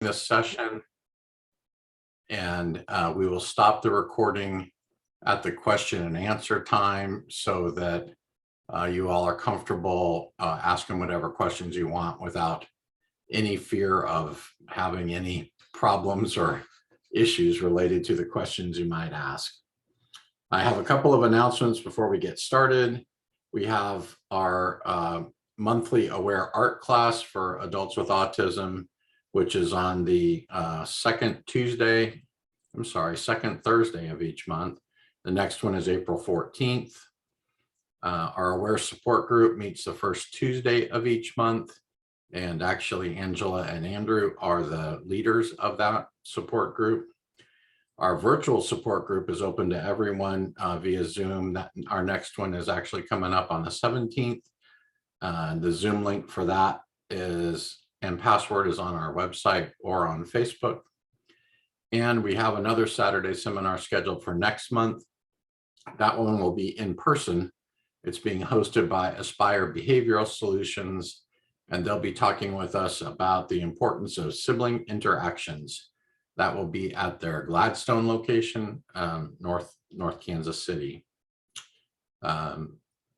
this session, and we will stop the recording at the question and answer time so that you all are comfortable asking whatever questions you want without any fear of having any problems or issues related to the questions you might ask. I have a couple of announcements before we get started. We have our monthly Aware Art class for adults with autism, which is on the second Thursday of each month. The next one is April 14th. Our Aware support group meets the first Tuesday of each month. And actually, Angela and Andrew are the leaders of that support group. Our virtual support group is open to everyone via Zoom. Our next one is actually coming up on the 17th. The Zoom link for that and password is on our website or on Facebook. And we have another Saturday seminar scheduled for next month. That one will be in person. It's being hosted by Aspire Behavioral Solutions, and they'll be talking with us about the importance of sibling interactions. That will be at their Gladstone location, North Kansas City.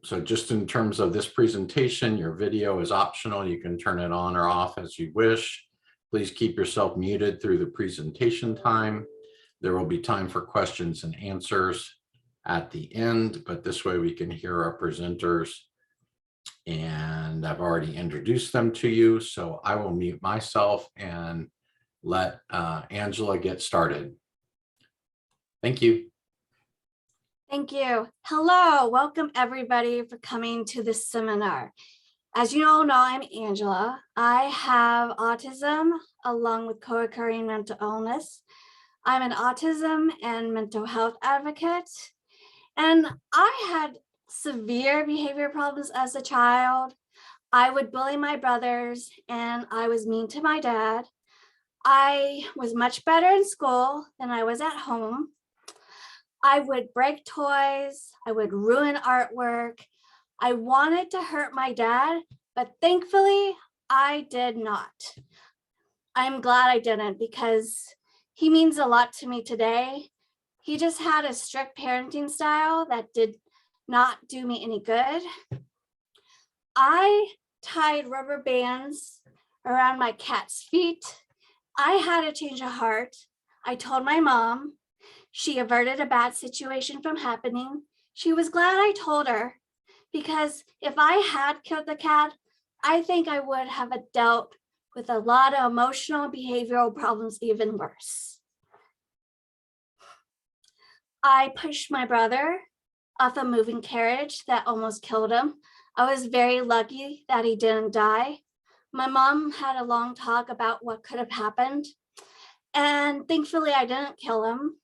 So just in terms of this presentation, your video is optional. You can turn it on or off as you wish. Please keep yourself muted through the presentation time. There will be time for questions and answers at the end, but this way we can hear our presenters. And I've already introduced them to you, so I will mute myself and let Angela get started. Thank you. Thank you. Hello, welcome everybody for coming to this seminar. As you all know, I'm Angela. I have autism along with co-occurring mental illness. I'm an autism and mental health advocate, and I had severe behavior problems as a child. I would bully my brothers and I was mean to my dad. I was much better in school than I was at home. I would break toys. I would ruin artwork. I wanted to hurt my dad, but thankfully I did not. I'm glad I didn't because he means a lot to me today. He just had a strict parenting style that did not do me any good. I tied rubber bands around my cat's feet. I had a change of heart. I told my mom. She averted a bad situation from happening. She was glad I told her because if I had killed the cat, I think I would have dealt with a lot of emotional and behavioral problems even worse. I pushed my brother off a moving carriage that almost killed him. I was very lucky that he didn't die. My mom had a long talk about what could have happened, and thankfully I didn't kill him.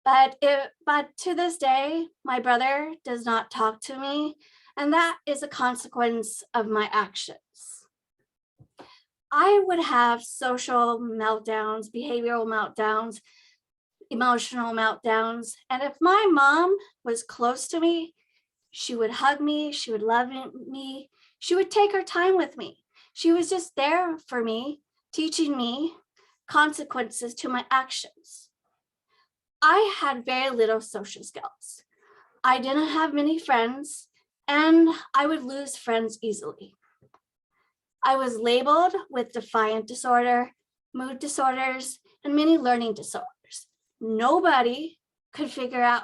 But to this day, my brother does not talk to me, and that is a consequence of my actions. I would have social meltdowns, behavioral meltdowns, emotional meltdowns. And if my mom was close to me, she would hug me, she would love me, she would take her time with me. She was just there for me, teaching me consequences to my actions. I had very little social skills. I didn't have many friends, and I would lose friends easily. I was labeled with defiant disorder, mood disorders, and many learning disorders. Nobody could figure out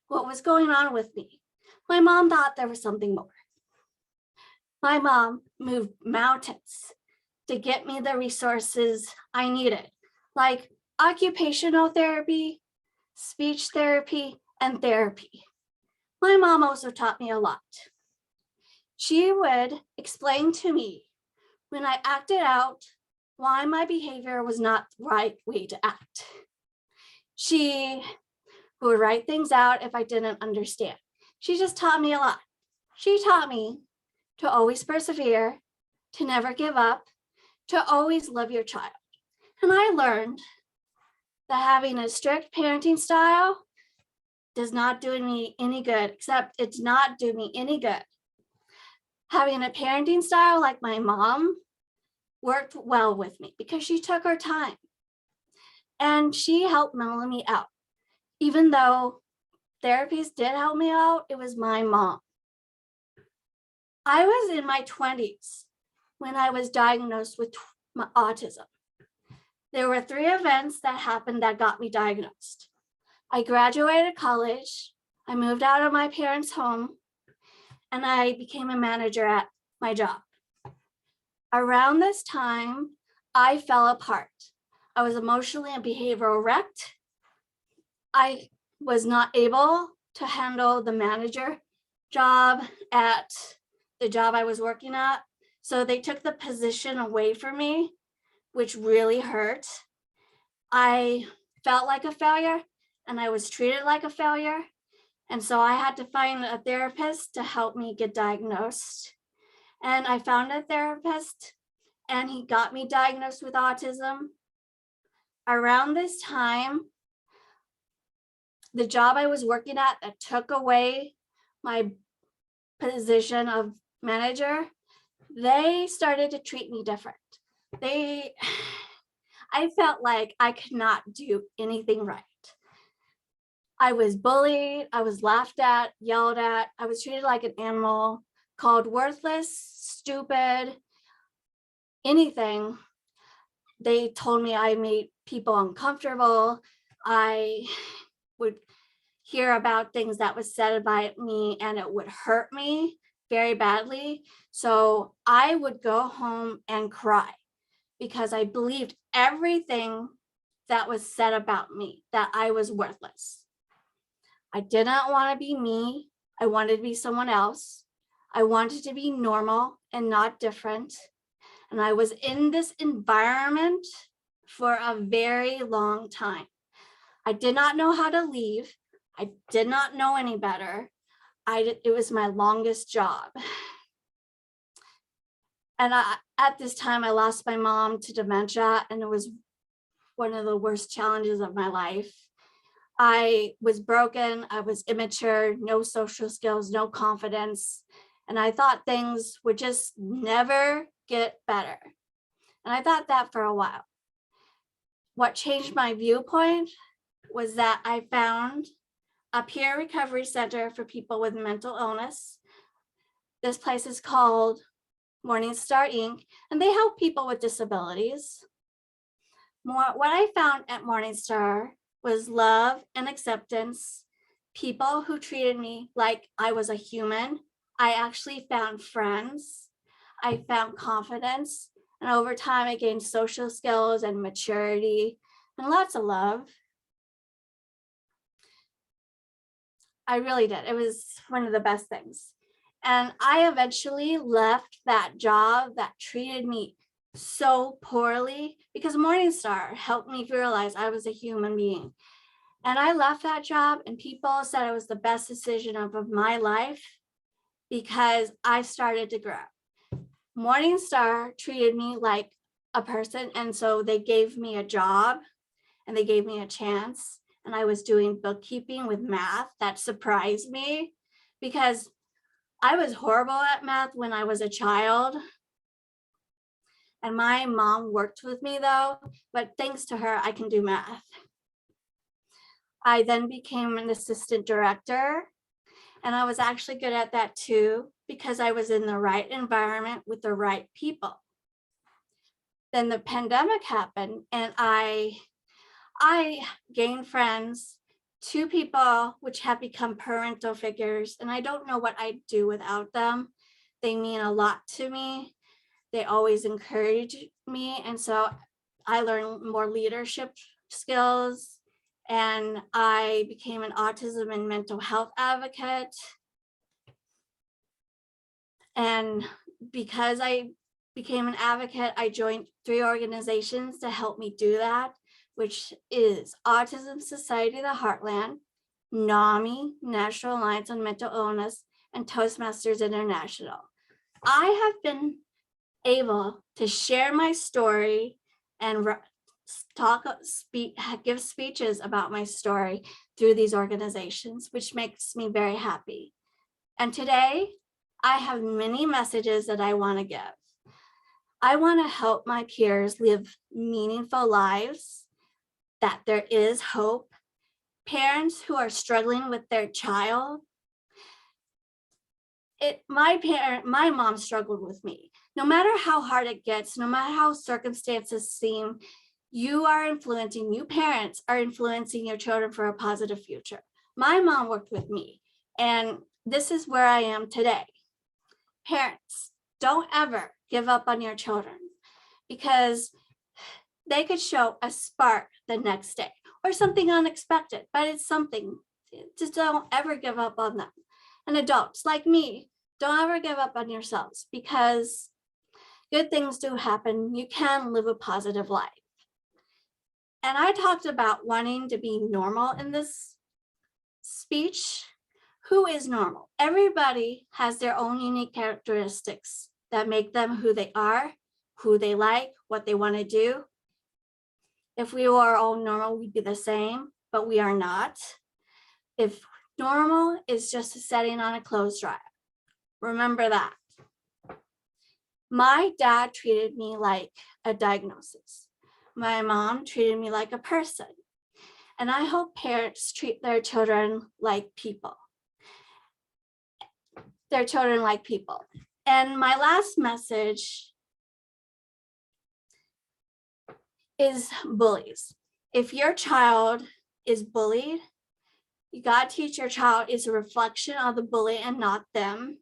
what was going on with me. My mom thought there was something more. My mom moved mountains to get me the resources I needed, like occupational therapy, speech therapy, and therapy. My mom also taught me a lot. She would explain to me when I acted out why my behavior was not the right way to act. She would write things out if I didn't understand. She just taught me a lot. She taught me to always persevere, to never give up, to always love your child. And I learned that having a strict parenting style does not do me any good, except it's not do me any good. Having a parenting style like my mom worked well with me because she took her time and she helped mellow me out. Even though therapists did help me out, it was my mom. I was in my 20s when I was diagnosed with my autism. There were 3 events that happened that got me diagnosed. I graduated college, I moved out of my parents' home, and I became a manager at my job. Around this time, I fell apart. I was emotionally and behavioral wrecked. I was not able to handle the manager job at the job I was working at. So they took the position away from me, which really hurt. I felt like a failure and I was treated like a failure. And so I had to find a therapist to help me get diagnosed. And I found a therapist and he got me diagnosed with autism. Around this time, the job I was working at that took away my position of manager, they started to treat me different. I felt like I could not do anything right. I was bullied, I was laughed at, yelled at, I was treated like an animal, called worthless, stupid, anything. They told me I made people uncomfortable. I would hear about things that was said about me and it would hurt me very badly. So I would go home and cry because I believed everything that was said about me, that I was worthless. I did not want to be me. I wanted to be someone else. I wanted to be normal and not different. And I was in this environment for a very long time. I did not know how to leave. I did not know any better. It was my longest job. And at this time, I lost my mom to dementia, and it was one of the worst challenges of my life. I was broken, I was immature, no social skills, no confidence, and I thought things would just never get better. And I thought that for a while. What changed my viewpoint was that I found a peer recovery center for people with mental illness. This place is called Morningstar Inc., and they help people with disabilities. What I found at Morningstar was love and acceptance, people who treated me like I was a human. I actually found friends. I found confidence. And over time, I gained social skills and maturity and lots of love. I really did. It was one of the best things. And I eventually left that job that treated me so poorly because Morningstar helped me realize I was a human being. And I left that job and people said it was the best decision of my life because I started to grow. Morningstar treated me like a person, and so they gave me a job and they gave me a chance, and I was doing bookkeeping with math. That surprised me because I was horrible at math when I was a child, and my mom worked with me though, but thanks to her, I can do math. I then became an assistant director, and I was actually good at that too because I was in the right environment with the right people. Then the pandemic happened and I gained friends, 2 people which have become parental figures, and I don't know what I'd do without them. They mean a lot to me. They always encourage me, and so I learned more leadership skills, and I became an autism and mental health advocate. And because I became an advocate, I joined 3 organizations to help me do that, which is Autism Society, the Heartland, NAMI, National Alliance on Mental Illness, and Toastmasters International. I have been able to share my story and give speeches about my story through these organizations, which makes me very happy. And today, I have many messages that I want to give. I want to help my peers live meaningful lives, that there is hope. Parents who are struggling with their child, my mom struggled with me. No matter how hard it gets, no matter how circumstances seem, you parents are influencing your children for a positive future. My mom worked with me, and this is where I am today. Parents, don't ever give up on your children, because they could show a spark the next day or something unexpected, but it's something. Just don't ever give up on them. And adults like me, don't ever give up on yourselves, because good things do happen. You can live a positive life. And I talked about wanting to be normal in this speech. Who is normal? Everybody has their own unique characteristics that make them who they are, who they like, what they want to do. If we were all normal, we'd be the same, but we are not. If normal is just a setting on a clothes dryer, remember that. My dad treated me like a diagnosis. My mom treated me like a person. And I hope parents treat their children like people. And my last message is bullies. If your child is bullied, you got to teach your child it's a reflection of the bully and not them,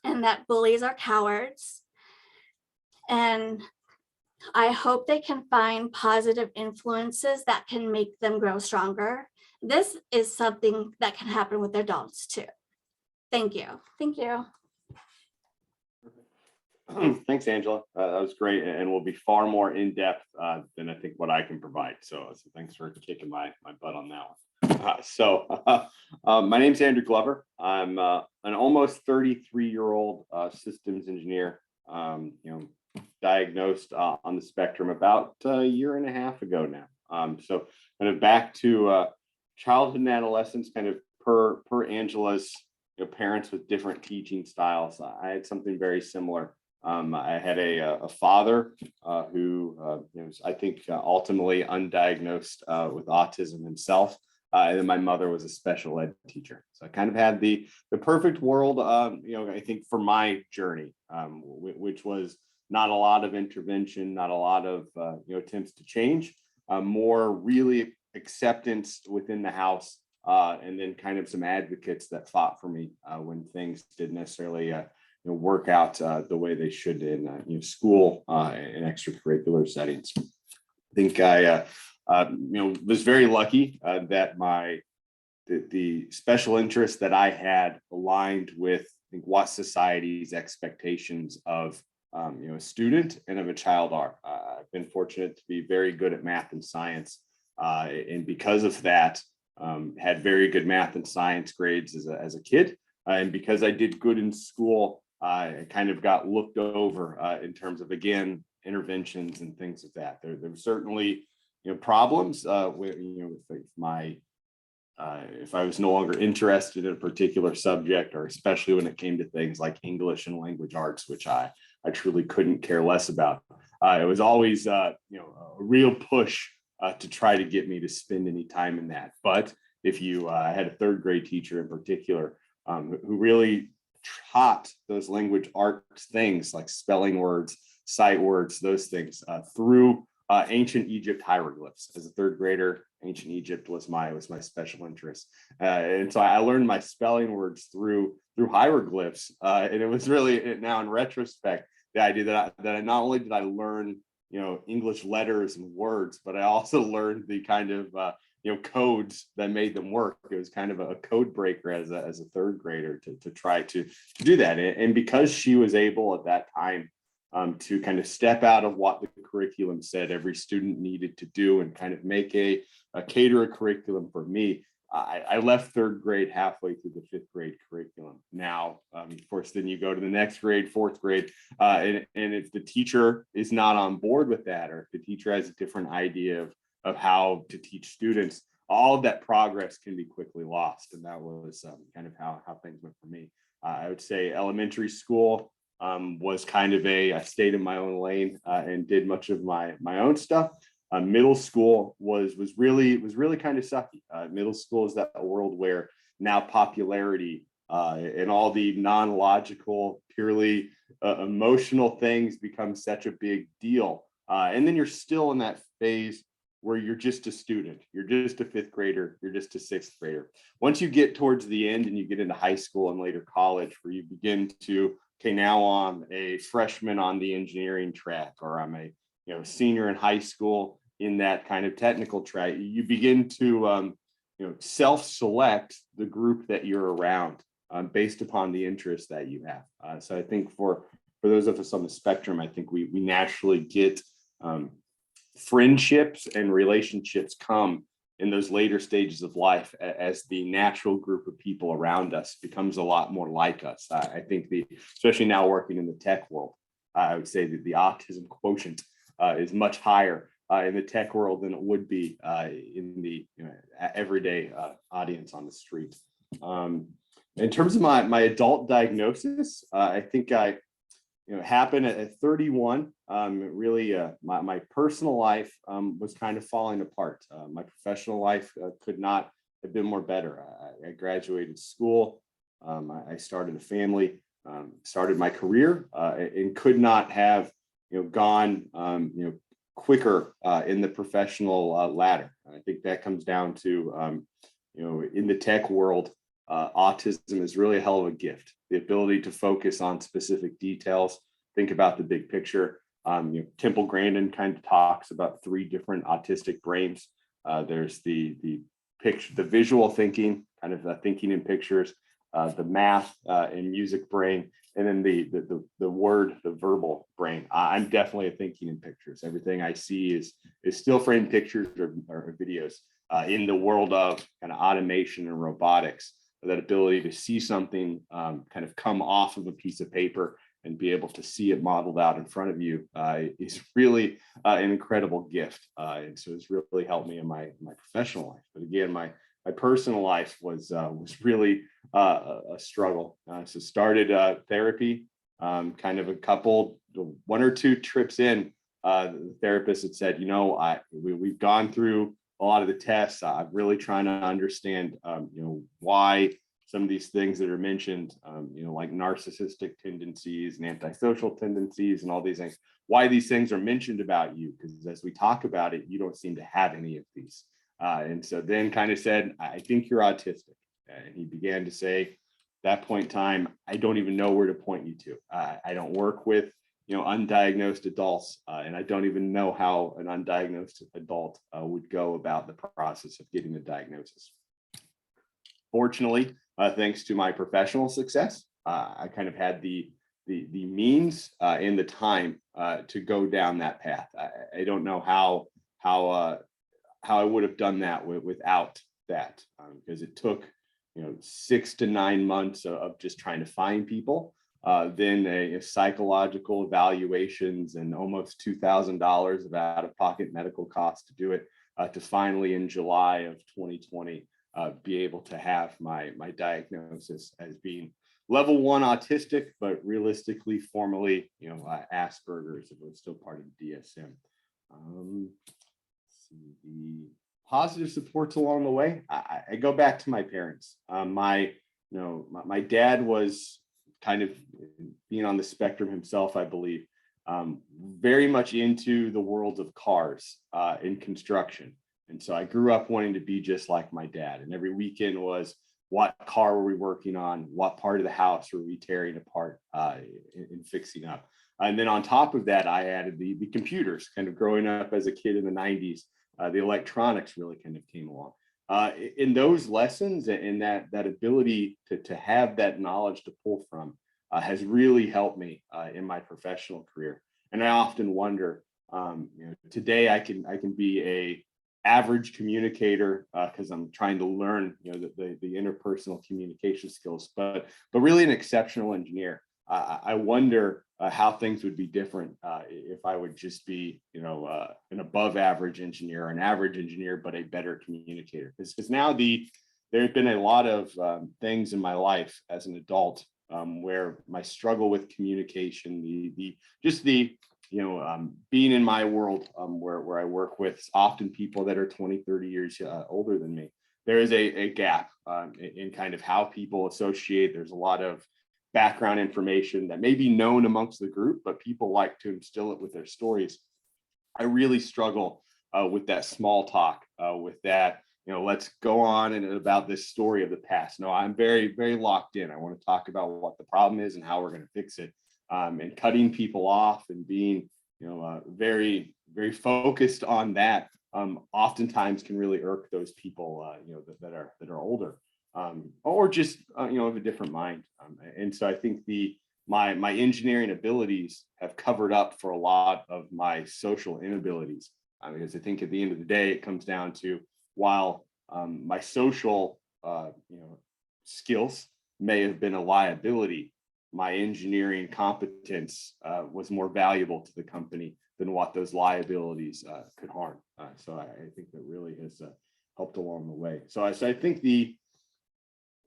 and that bullies are cowards. And I hope they can find positive influences that can make them grow stronger. This is something that can happen with adults too. Thank you. Thank you. Thanks, Angela. That was great, and will be far more in depth than I think what I can provide. So thanks for kicking my butt on that one. My name's Andrew Glover. I'm an almost 33-year-old systems engineer. Diagnosed on the spectrum about a year and a half ago now. So kind of back to childhood and adolescence, kind of per Angela's parents with different teaching styles. I had something very similar. I had a father who was, I think, ultimately undiagnosed with autism himself. And then my mother was a special ed teacher. So I kind of had the perfect world, I think, for my journey, which was not a lot of intervention, not a lot of attempts to change, more really acceptance within the house, and then kind of some advocates that fought for me when things didn't necessarily work out the way they should in school and extracurricular settings. I think I was very lucky that the special interest that I had aligned with, I think, what society's expectations of a student and of a child are. I've been fortunate to be very good at math and science, and because of that, had very good math and science grades as a kid. And because I did good in school, I kind of got looked over in terms of, again, interventions and things like that. There were certainly problems with my if I was no longer interested in a particular subject, or especially when it came to things like English and language arts, which I truly couldn't care less about. It was always a real push to try to get me to spend any time in that. But if you had a third grade teacher in particular who really taught those language arts things like spelling words, sight words, those things through ancient Egypt hieroglyphs. As a third grader, ancient Egypt was my special interest, and so I learned my spelling words through hieroglyphs, and it was really, now in retrospect, the idea that I not only did I learn English letters and words, but I also learned the kind of codes that made them work. It was kind of a code breaker as a third grader to try to do that, and because she was able at that time to kind of step out of what the curriculum said every student needed to do and kind of make a cater a curriculum for me. I left third grade halfway through the fifth grade curriculum. Now, of course, then you go to the next grade, fourth grade, and if the teacher is not on board with that, or if the teacher has a different idea of how to teach students, all of that progress can be quickly lost. And that was kind of how things went for me. I would say elementary school, was kind of I stayed in my own lane and did much of my own stuff. Middle school was really kind of sucky. Middle school is that world where now popularity and all the non-logical, purely emotional things become such a big deal. And then you're still in that phase where you're just a student, you're just a fifth grader, you're just a sixth grader. Once you get towards the end and you get into high school and later college, where you begin to, okay, now I'm a freshman on the engineering track, or I'm a senior in high school in that kind of technical track, you begin to self-select the group that you're around based upon the interests that you have. So I think for those of us on the spectrum, I think we naturally get friendships and relationships come in those later stages of life as the natural group of people around us becomes a lot more like us. I think especially now working in the tech world, I would say that the autism quotient is much higher in the tech world than it would be in the everyday audience on the street. In terms of my adult diagnosis, I think I happened at 31. Really, my personal life was kind of falling apart. My professional life could not have been more better. I graduated school. I started a family, started my career, and could not have gone quicker in the professional ladder. I think that comes down to in the tech world, autism is really a hell of a gift. The ability to focus on specific details, think about the big picture. Temple Grandin kind of talks about 3 different autistic brains. There's the picture, the visual thinking, kind of thinking in pictures, the math and music brain, and then the word, the verbal brain. I'm definitely a thinking in pictures. Everything I see is still frame pictures or videos in the world of kind of automation and robotics. That ability to see something kind of come off of a piece of paper and be able to see it modeled out in front of you is really an incredible gift. And so it's really helped me in my professional life. But again, my personal life was really a struggle. So started therapy, kind of one or two trips in. The therapist had said, we've gone through a lot of the tests. I'm really trying to understand, why some of these things that are mentioned, like narcissistic tendencies and antisocial tendencies and all these things, why these things are mentioned about you, because as we talk about it, you don't seem to have any of these. And so then kind of said, I think you're autistic. And he began to say, at that point in time, I don't even know where to point you to. I don't work with undiagnosed adults, and I don't even know how an undiagnosed adult would go about the process of getting a diagnosis. Fortunately, thanks to my professional success, I kind of had the means and the time to go down that path. I don't know how I would have done that without that, because it took 6 to 9 months of just trying to find people. Then a psychological evaluations and almost $2,000 of out-of-pocket medical costs to do it, to finally in July of 2020 be able to have my diagnosis as being level 1 autistic, but realistically formally Asperger's. It was still part of the DSM. The positive supports along the way. I go back to my parents. My dad was kind of, being on the spectrum himself, I believe, very much into the world of cars and construction. And so I grew up wanting to be just like my dad. And every weekend was, what car were we working on? What part of the house were we tearing apart and fixing up? And then on top of that, I added the computers. Kind of growing up as a kid in the 90s, the electronics really kind of came along. In those lessons and that ability to have that knowledge to pull from has really helped me in my professional career. And I often wonder, today I can be a average communicator because I'm trying to learn the interpersonal communication skills, but really an exceptional engineer. I wonder how things would be different if I would just be an above average engineer or an average engineer, but a better communicator. Because now there have been a lot of things in my life as an adult where my struggle with communication, being in my world where I work with often people that are 20, 30 years older than me, there is a gap in kind of how people associate. There's a lot of background information that may be known amongst the group, but people like to instill it with their stories. I really struggle with that small talk, with that, let's go on and about this story of the past. No, I'm very, very locked in. I want to talk about what the problem is and how we're going to fix it. And cutting people off and being, very, very focused on that, oftentimes can really irk those people, that are older, or just, of a different mind. And so I think my engineering abilities have covered up for a lot of my social inabilities, because I think at the end of the day, it comes down to, while my social, skills may have been a liability, my engineering competence was more valuable to the company than what those liabilities could harm. So I think that really has helped along the way. So I think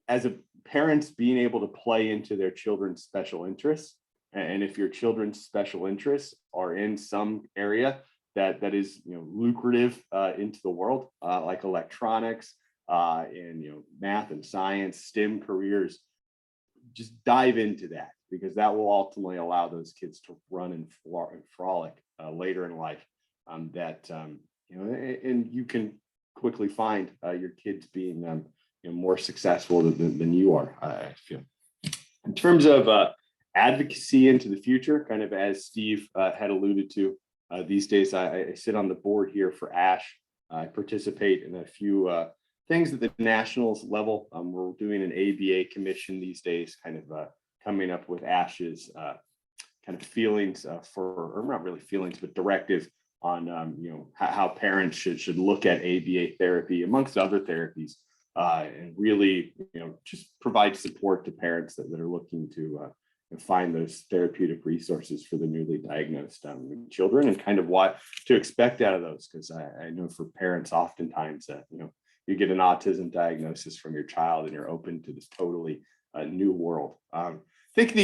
as a parents, being able to play into their children's special interests, and if your children's special interests are in some area that is lucrative into the world, like electronics and math and science, STEM careers, just dive into that, because that will ultimately allow those kids to run and frolic later in life. And you can quickly find your kids being more successful than you are, I feel. In terms of advocacy into the future, kind of as Steve had alluded to, these days I sit on the board here for ASH. I participate in a few things at the nationals level. We're doing an ABA commission these days, kind of coming up with ASH's kind of feelings or not really feelings, but directive on how parents should look at ABA therapy amongst other therapies, and really just provide support to parents that are looking to find those therapeutic resources for the newly diagnosed children, and kind of what to expect out of those. Because I know for parents, oftentimes you get an autism diagnosis from your child and you're open to this totally new world. I think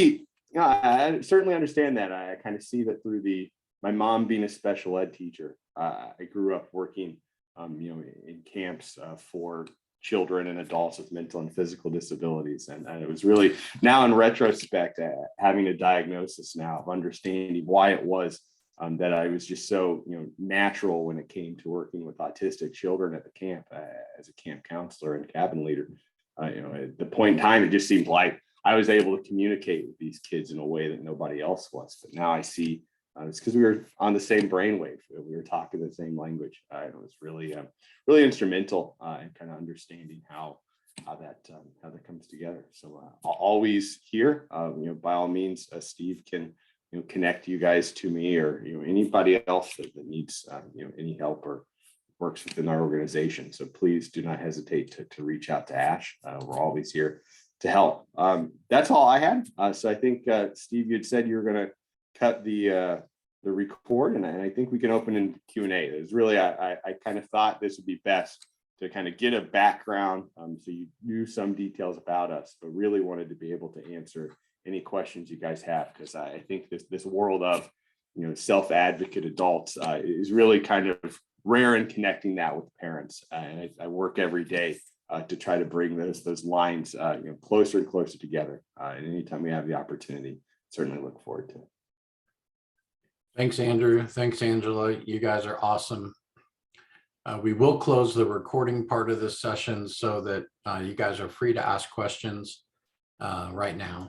I certainly understand that. I kind of see that through my mom being a special ed teacher. I grew up working in camps for children and adults with mental and physical disabilities. And it was really, now in retrospect, having a diagnosis now of understanding why it was that I was just so natural when it came to working with autistic children at the camp as a camp counselor and cabin leader. At the point in time, it just seemed like I was able to communicate with these kids in a way that nobody else was. But now I see it's because we were on the same brainwave. We were talking the same language. It was really, really instrumental in kind of understanding how that comes together. So always here, by all means, Steve can connect you guys to me, or anybody else that needs any help or works within our organization. So please do not hesitate to reach out to ASH. We're always here to help. That's all I had. So I think Steve, you had said you were going to cut the record, and I think we can open in Q&A. There's really, I kind of thought this would be best to kind of get a background, so you knew some details about us, but really wanted to be able to answer any questions you guys have, because I think this world of self-advocate adults is really kind of rare in connecting that with parents, and I work every day to try to bring those lines closer and closer together. And anytime we have the opportunity, certainly look forward to it. Thanks, Andrew. Thanks, Angela. You guys are awesome. We will close the recording part of this session so that you guys are free to ask questions right now.